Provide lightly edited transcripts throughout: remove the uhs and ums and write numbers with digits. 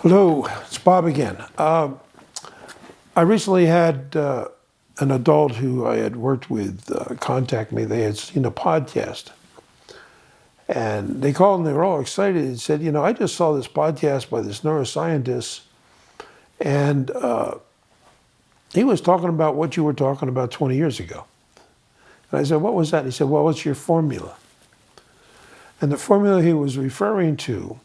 Hello, it's Bob again. I recently had an adult who I had worked with contact me. They had seen a podcast. And they called and they were all excited and said, I just saw this podcast by this neuroscientist. And he was talking about what you were talking about 20 years ago. And I said, what was that? And he said, well, what's your formula? And the formula he was referring to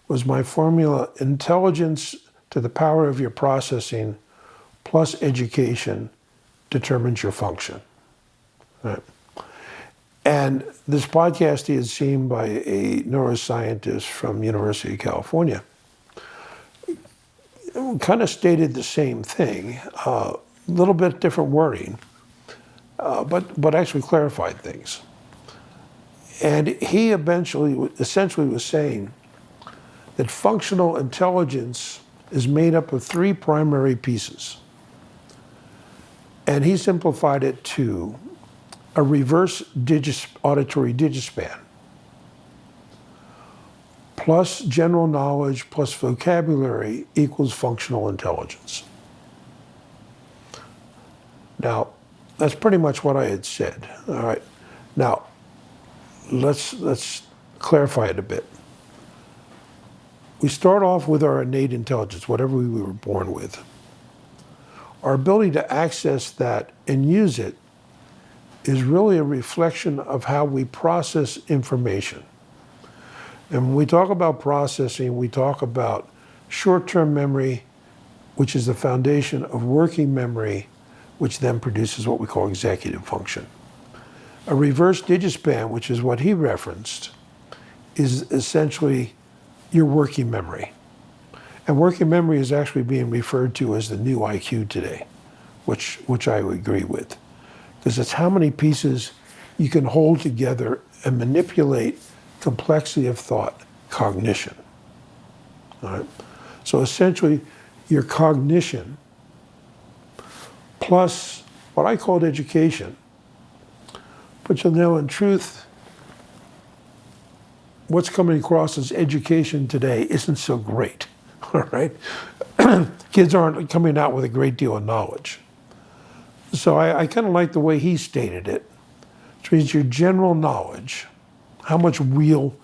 was my formula: intelligence to the power of your processing plus education determines your function. Right? And this podcast he had seen by a neuroscientist from the University of California kind of stated the same thing, a little bit different wording, but actually clarified things. And he essentially was saying that functional intelligence is made up of three primary pieces. And he simplified it to a reverse auditory digispan, plus general knowledge plus vocabulary equals functional intelligence. Now, that's pretty much what I had said. All right. Now, let's clarify it a bit. We start off with our innate intelligence, whatever we were born with. Our ability to access that and use it is really a reflection of how we process information. And when we talk about processing, we talk about short-term memory, which is the foundation of working memory, which then produces what we call executive function. A reverse digispan, which is what he referenced, is essentially your working memory. And working memory is actually being referred to as the new IQ today, which I would agree with. Because it's how many pieces you can hold together and manipulate complexity of thought, cognition. All right? So essentially, your cognition plus what I called education. But you'll know in truth, what's coming across as education today isn't so great, all right? Kids aren't coming out with a great deal of knowledge. So I kind of like the way he stated it, which means your general knowledge, how much real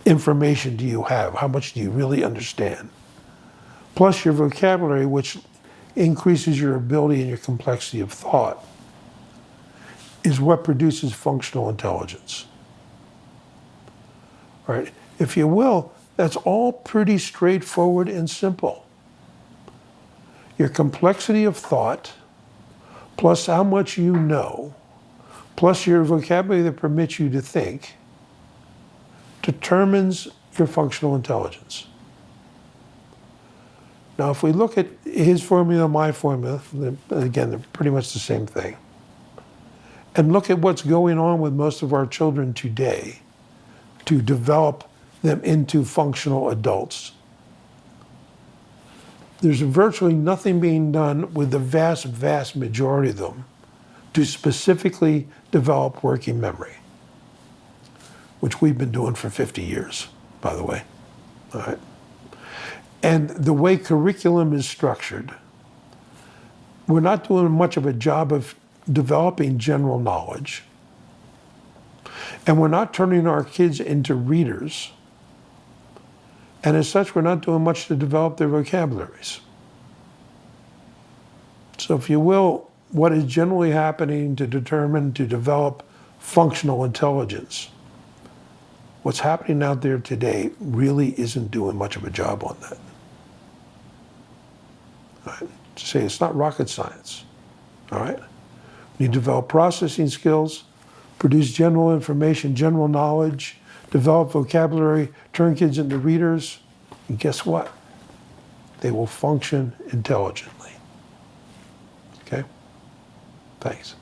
information do you have? How much do you really understand? Plus your vocabulary, which increases your ability and your complexity of thought, is what produces functional intelligence. All right, if you will, that's all pretty straightforward and simple. Your complexity of thought, plus how much you know, plus your vocabulary that permits you to think, determines your functional intelligence. Now, if we look at his formula, my formula, again, they're pretty much the same thing, and look at what's going on with most of our children today to develop them into functional adults. There's virtually nothing being done with the vast, vast majority of them to specifically develop working memory, which we've been doing for 50 years, by the way. All right. And the way curriculum is structured, we're not doing much of a job of developing general knowledge. And we're not turning our kids into readers. And as such, we're not doing much to develop their vocabularies. So if you will, what is generally happening to develop functional intelligence, what's happening out there today really isn't doing much of a job on that. All right? To say it's not rocket science. All right? You develop processing skills, produce general information, general knowledge, develop vocabulary, turn kids into readers, and guess what? They will function intelligently. Okay? Thanks.